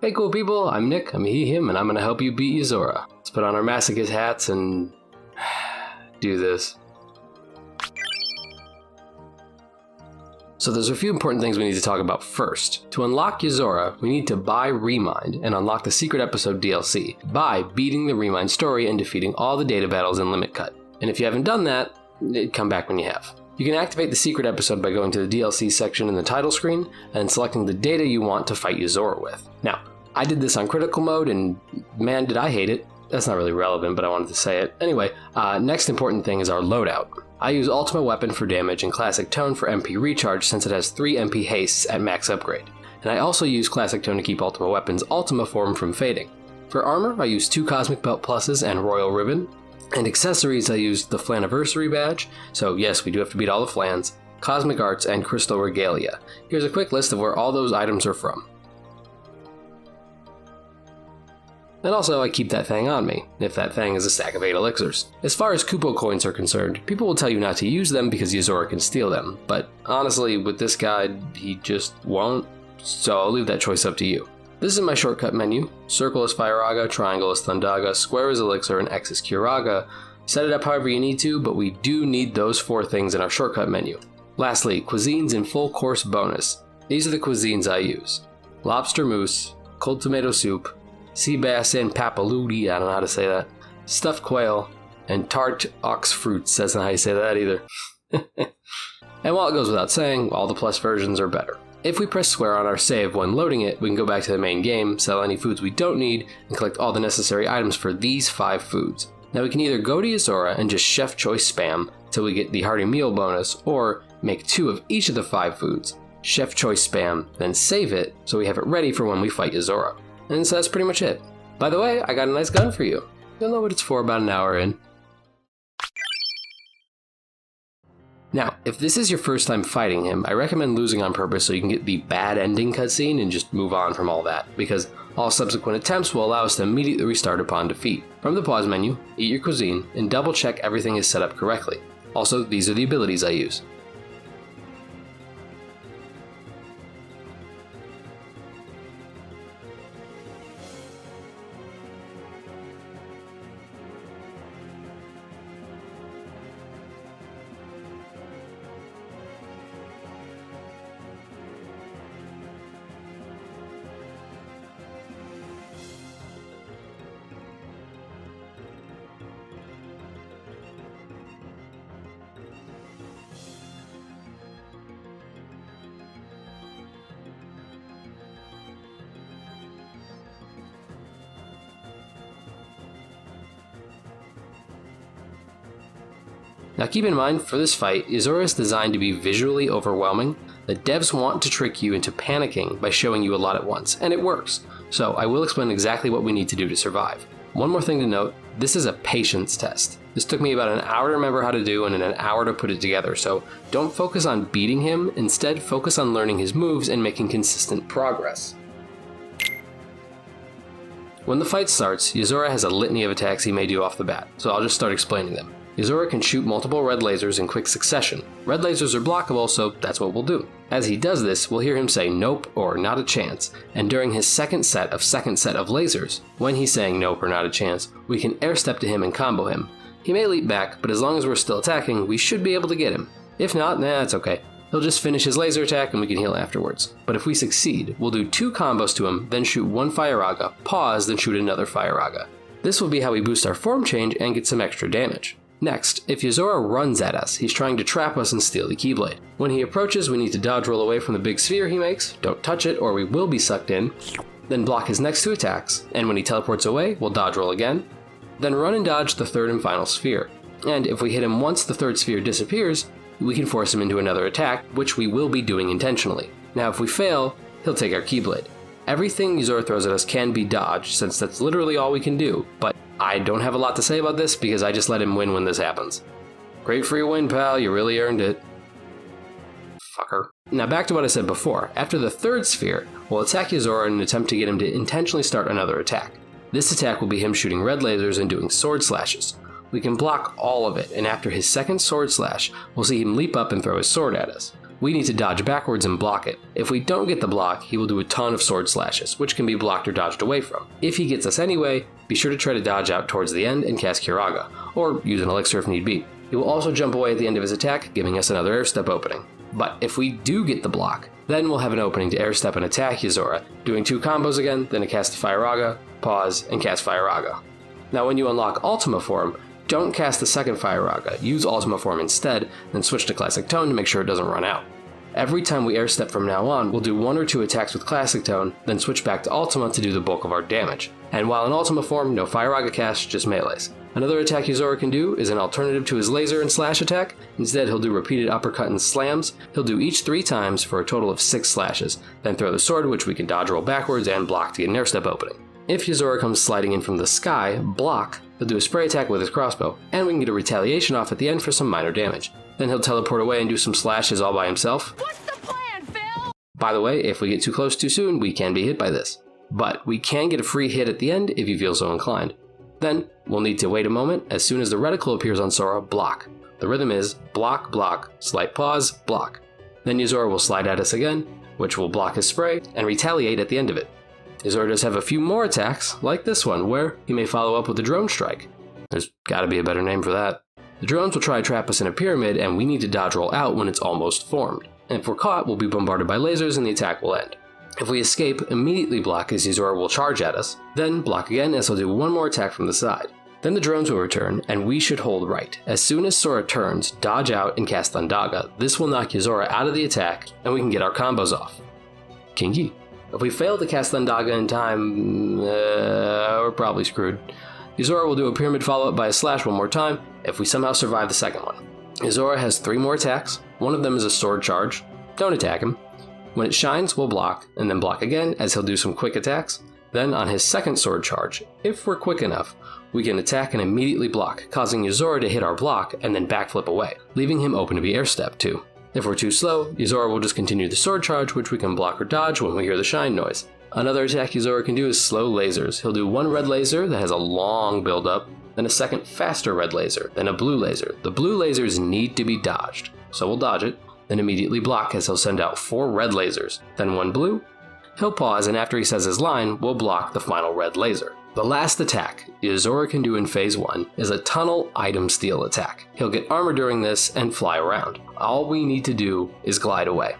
Hey cool people, I'm Nick, I'm he, him, and I'm gonna help you beat Yozora. Let's put on our masochist hats and do this. So there's a few important things we need to talk about first. To unlock Yozora, we need to buy ReMIND and unlock the secret episode DLC by beating the ReMIND story and defeating all the data battles in Limit Cut. And if you haven't done that, come back when you have. You can activate the secret episode by going to the DLC section in the title screen and selecting the data you want to fight Yozora with. Now, I did this on critical mode and man did I hate it. That's not really relevant, but I wanted to say it. Anyway, next important thing is our loadout. I use Ultimate Weapon for damage and Classic Tone for MP recharge since it has 3 MP hastes at max upgrade. And I also use Classic Tone to keep Ultimate Weapon's Ultima form from fading. For armor, I use 2 Cosmic Belt Pluses and Royal Ribbon. And accessories, I used the Flaniversary badge, so yes, we do have to beat all the Flans, Cosmic Arts, and Crystal Regalia. Here's a quick list of where all those items are from. And also, I keep that thing on me, if that thing is a stack of 8 elixirs. As far as Kupo coins are concerned, people will tell you not to use them because Yozora can steal them, but honestly, with this guy, he just won't, so I'll leave that choice up to you. This is my shortcut menu. Circle is Firaga, Triangle is Thundaga, Square is Elixir, and X is Curaga. Set it up however you need to, but we do need those 4 things in our shortcut menu. Lastly, cuisines and full course bonus. These are the cuisines I use. Lobster mousse, cold tomato soup, sea bass and papaludi, I don't know how to say that, stuffed quail, and tart ox fruits, that's not how you say that either. And while it goes without saying, all the plus versions are better. If we press square on our save when loading it, we can go back to the main game, sell any foods we don't need, and collect all the necessary items for these 5 foods. Now we can either go to Yozora and just chef choice spam till we get the hearty meal bonus, or make 2 of each of the 5 foods, chef choice spam, then save it so we have it ready for when we fight Yozora. And so that's pretty much it. By the way, I got a nice gun for you. You'll know what it's for about an hour in. Now, if this is your first time fighting him, I recommend losing on purpose so you can get the bad ending cutscene and just move on from all that, because all subsequent attempts will allow us to immediately restart upon defeat. From the pause menu, eat your cuisine, and double check everything is set up correctly. Also, these are the abilities I use. Now keep in mind, for this fight, Yozora is designed to be visually overwhelming. The devs want to trick you into panicking by showing you a lot at once, and it works. So I will explain exactly what we need to do to survive. One more thing to note, this is a patience test. This took me about an hour to remember how to do and an hour to put it together, so don't focus on beating him, instead focus on learning his moves and making consistent progress. When the fight starts, Yozora has a litany of attacks he may do off the bat, so I'll just start explaining them. Yozora can shoot multiple red lasers in quick succession. Red lasers are blockable, so that's what we'll do. As he does this, we'll hear him say nope or not a chance, and during his second set of lasers, when he's saying nope or not a chance, we can air step to him and combo him. He may leap back, but as long as we're still attacking, we should be able to get him. If not, it's okay. He'll just finish his laser attack and we can heal afterwards. But if we succeed, we'll do 2 combos to him, then shoot 1 Firaga, pause, then shoot another Firaga. This will be how we boost our form change and get some extra damage. Next, if Yozora runs at us, he's trying to trap us and steal the Keyblade. When he approaches, we need to dodge roll away from the big sphere he makes, don't touch it or we will be sucked in, then block his next 2 attacks, and when he teleports away, we'll dodge roll again, then run and dodge the 3rd and final sphere. And if we hit him once the 3rd sphere disappears, we can force him into another attack, which we will be doing intentionally. Now if we fail, he'll take our Keyblade. Everything Yozora throws at us can be dodged, since that's literally all we can do, but I don't have a lot to say about this because I just let him win when this happens. Great for your win, pal, you really earned it. Fucker. Now back to what I said before. After the 3rd sphere, we'll attack Yozora in an attempt to get him to intentionally start another attack. This attack will be him shooting red lasers and doing sword slashes. We can block all of it, and after his second sword slash, we'll see him leap up and throw his sword at us. We need to dodge backwards and block it. If we don't get the block, he will do a ton of sword slashes, which can be blocked or dodged away from. If he gets us anyway, be sure to try to dodge out towards the end and cast Kiraga, or use an elixir if need be. He will also jump away at the end of his attack, giving us another air step opening. But if we do get the block, then we'll have an opening to air step and attack Yozora, doing 2 combos again, then a cast Fire Raga, pause, and cast Fire Raga. Now when you unlock Ultima Form, don't cast the second Fire Raga, use Ultima Form instead, then switch to Classic Tone to make sure it doesn't run out. Every time we air step from now on, we'll do 1 or 2 attacks with Classic Tone, then switch back to Ultima to do the bulk of our damage. And while in Ultima Form, no Fire Raga cast, just melees. Another attack Yozora can do is an alternative to his laser and slash attack. Instead, he'll do repeated uppercut and slams. He'll do each 3 times for a total of 6 slashes, then throw the sword, which we can dodge roll backwards and block to get an air step opening. If Yozora comes sliding in from the sky, block, he'll do a spray attack with his crossbow, and we can get a retaliation off at the end for some minor damage. Then he'll teleport away and do some slashes all by himself. What's the plan, Phil? By the way, if we get too close too soon, we can be hit by this. But we can get a free hit at the end if you feel so inclined. Then, we'll need to wait a moment. As soon as the reticle appears on Sora, block. The rhythm is block, block, slight pause, block. Then Yozora will slide at us again, which will block his spray, and retaliate at the end of it. Yozora does have a few more attacks, like this one, where he may follow up with a drone strike. There's gotta be a better name for that. The drones will try to trap us in a pyramid, and we need to dodge roll out when it's almost formed. And if we're caught, we'll be bombarded by lasers and the attack will end. If we escape, immediately block as Yozora will charge at us, then block again as he'll do 1 more attack from the side. Then the drones will return, and we should hold right. As soon as Sora turns, dodge out and cast Thundaga. This will knock Yozora out of the attack, and we can get our combos off. Kinky. If we fail to cast Thundaga in time, we're probably screwed. Yozora will do a pyramid follow-up by a slash 1 more time, if we somehow survive the second one. Yozora has 3 more attacks. 1 of them is a sword charge. Don't attack him. When it shines, we'll block, and then block again as he'll do some quick attacks. Then on his second sword charge, if we're quick enough, we can attack and immediately block, causing Yozora to hit our block and then backflip away, leaving him open to be air stepped too. If we're too slow, Yozora will just continue the sword charge, which we can block or dodge when we hear the shine noise. Another attack Yozora can do is slow lasers. He'll do 1 red laser that has a long build up, then a second faster red laser, then a blue laser. The blue lasers need to be dodged, so we'll dodge it, then immediately block as he'll send out 4 red lasers, then 1 blue. He'll pause, and after he says his line, we'll block the final red laser. The last attack Yozora can do in Phase 1 is a tunnel item steal attack. He'll get armor during this and fly around. All we need to do is glide away.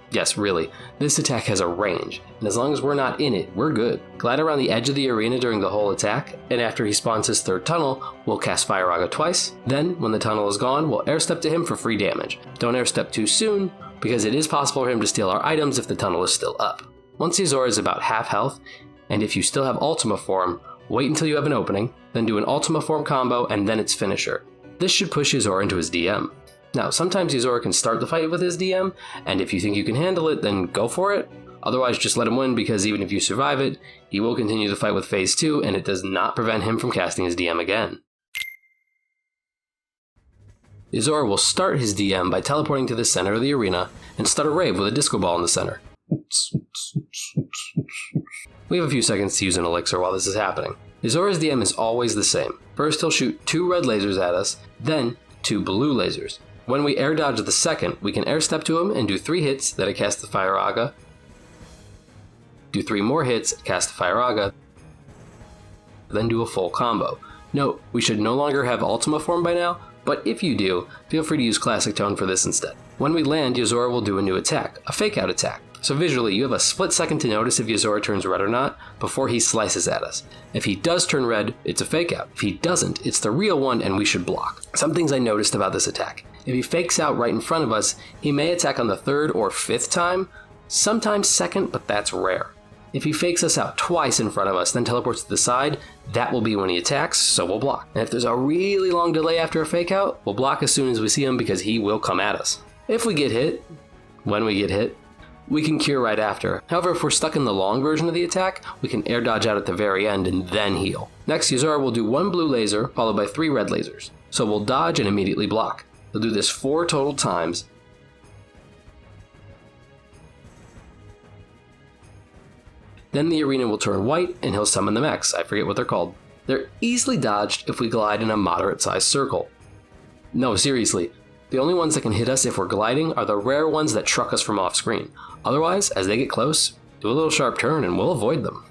Yes, really, this attack has a range, and as long as we're not in it, we're good. Glide around the edge of the arena during the whole attack, and after he spawns his 3rd tunnel, we'll cast Fire Raga twice. Then, when the tunnel is gone, we'll air step to him for free damage. Don't air step too soon, because it is possible for him to steal our items if the tunnel is still up. Once Yozora is about half health, and if you still have Ultima Form, wait until you have an opening, then do an Ultima Form combo and then its finisher. This should push Yozora into his DM. Now, sometimes Yozora can start the fight with his DM, and if you think you can handle it, then go for it. Otherwise, just let him win, because even if you survive it, he will continue the fight with Phase 2, and it does not prevent him from casting his DM again. Yozora will start his DM by teleporting to the center of the arena, and start a rave with a disco ball in the center. We have a few seconds to use an elixir while this is happening. Yozora's DM is always the same. First, he'll shoot 2 red lasers at us, then 2 blue lasers. When we air dodge the second, we can air step to him and do 3 hits, then cast the Fire Raga. Do 3 more hits, cast the Fire Raga, then do a full combo. Note, we should no longer have Ultima Form by now, but if you do, feel free to use Classic Tone for this instead. When we land, Yozora will do a new attack, a fake out attack. So visually, you have a split second to notice if Yozora turns red or not before he slices at us. If he does turn red, it's a fake out. If he doesn't, it's the real one and we should block. Some things I noticed about this attack. If he fakes out right in front of us, he may attack on the 3rd or 5th time, sometimes 2nd, but that's rare. If he fakes us out twice in front of us, then teleports to the side, that will be when he attacks, so we'll block. And if there's a really long delay after a fake out, we'll block as soon as we see him because he will come at us. If we get hit, when we get hit, we can cure right after. However, if we're stuck in the long version of the attack, we can air dodge out at the very end and then heal. Next, Yozora will do 1 blue laser followed by 3 red lasers. So we'll dodge and immediately block. He'll do this 4 total times. Then the arena will turn white and he'll summon the mechs. I forget what they're called. They're easily dodged if we glide in a moderate sized circle. No, seriously. The only ones that can hit us if we're gliding are the rare ones that truck us from off screen. Otherwise, as they get close, do a little sharp turn and we'll avoid them.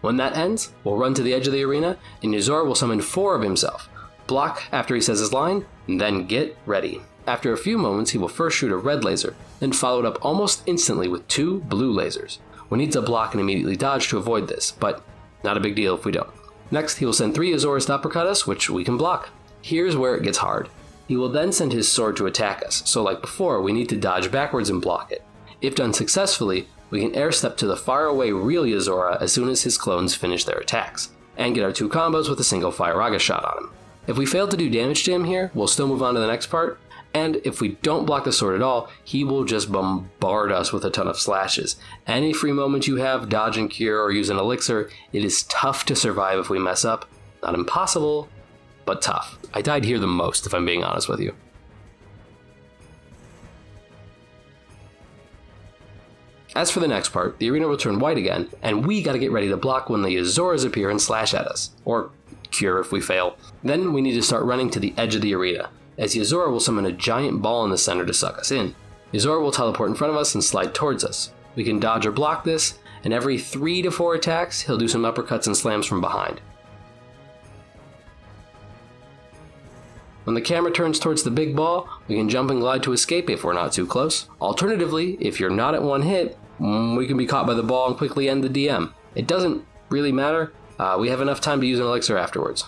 When that ends, we'll run to the edge of the arena, and Yozora will summon 4 of himself. Block after he says his line, and then get ready. After a few moments, he will first shoot a red laser, then follow it up almost instantly with 2 blue lasers. We need to block and immediately dodge to avoid this, but not a big deal if we don't. Next, he will send 3 Yozoras to uppercut us, which we can block. Here's where it gets hard. He will then send his sword to attack us, so like before, we need to dodge backwards and block it. If done successfully, we can air step to the faraway real Yozora as soon as his clones finish their attacks, and get our 2 combos with a single Fire Raga shot on him. If we fail to do damage to him here, we'll still move on to the next part, and if we don't block the sword at all, he will just bombard us with a ton of slashes. Any free moment you have, dodge and cure or use an elixir, it is tough to survive if we mess up. Not impossible, but tough. I died here the most, if I'm being honest with you. As for the next part, the arena will turn white again, and we gotta get ready to block when the Yozoras appear and slash at us. Or cure if we fail. Then we need to start running to the edge of the arena, as Yozora will summon a giant ball in the center to suck us in. Yozora will teleport in front of us and slide towards us. We can dodge or block this, and every 3 to 4 attacks, he'll do some uppercuts and slams from behind. When the camera turns towards the big ball, we can jump and glide to escape if we're not too close. Alternatively, if you're not at 1 hit, we can be caught by the ball and quickly end the DM. It doesn't really matter, we have enough time to use an elixir afterwards.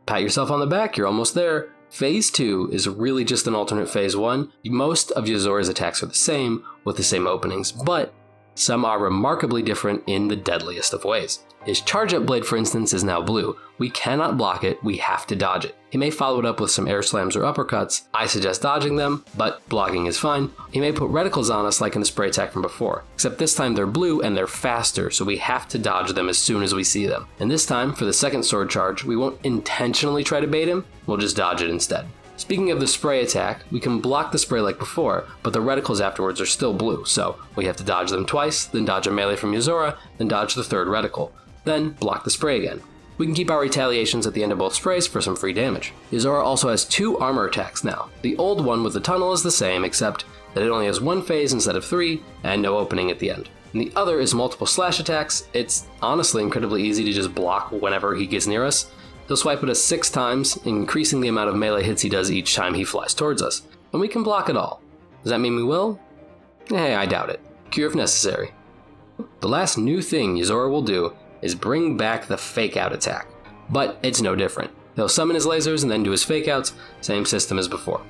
Pat yourself on the back, you're almost there. Phase 2 is really just an alternate Phase 1. Most of Yozora's attacks are the same, with the same openings, but some are remarkably different in the deadliest of ways. His charge-up blade, for instance, is now blue. We cannot block it, we have to dodge it. He may follow it up with some air slams or uppercuts. I suggest dodging them, but blocking is fine. He may put reticles on us like in the spray attack from before, except this time they're blue and they're faster, so we have to dodge them as soon as we see them. And this time, for the second sword charge, we won't intentionally try to bait him, we'll just dodge it instead. Speaking of the spray attack, we can block the spray like before, but the reticles afterwards are still blue, so we have to dodge them twice, then dodge a melee from Yozora, then dodge the third reticle, then block the spray again. We can keep our retaliations at the end of both sprays for some free damage. Yozora also has 2 armor attacks now. The old one with the tunnel is the same, except that it only has 1 phase instead of 3, and no opening at the end. And the other is multiple slash attacks. It's honestly incredibly easy to just block whenever he gets near us. He'll swipe at us 6 times, increasing the amount of melee hits he does each time he flies towards us. And we can block it all. Does that mean we will? I doubt it. Cure if necessary. The last new thing Yozora will do is bring back the fake out attack. But it's no different. He'll summon his lasers and then do his fake outs, same system as before.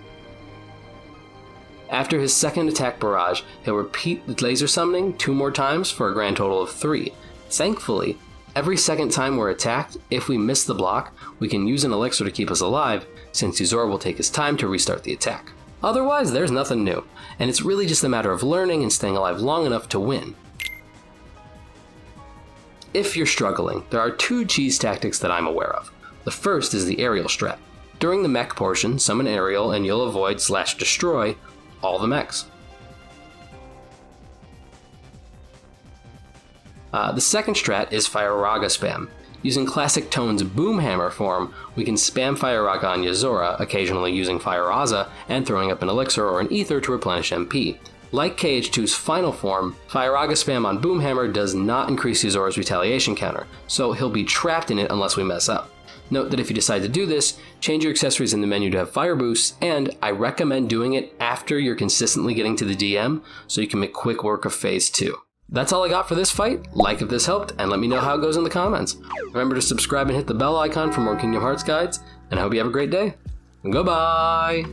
After his second attack barrage, he'll repeat the laser summoning 2 more times for a grand total of 3. Thankfully, every second time we're attacked, if we miss the block, we can use an elixir to keep us alive, since Yozora will take his time to restart the attack. Otherwise, there's nothing new, and it's really just a matter of learning and staying alive long enough to win. If you're struggling, there are 2 cheese tactics that I'm aware of. The first is the aerial strat. During the mech portion, summon aerial and you'll avoid/destroy all the mechs. The second strat is Fire Raga spam. Using Classic Tone's Boomhammer form, we can spam Fire Raga on Yozora, occasionally using Fire Raza and throwing up an elixir or an ether to replenish MP. Like KH2's final form, Fire Raga spam on Boomhammer does not increase Yozora's retaliation counter, so he'll be trapped in it unless we mess up. Note that if you decide to do this, change your accessories in the menu to have fire boosts, and I recommend doing it after you're consistently getting to the DM, so you can make quick work of Phase 2. That's all I got for this fight. Like if this helped, and let me know how it goes in the comments. Remember to subscribe and hit the bell icon for more Kingdom Hearts guides, and I hope you have a great day. Goodbye!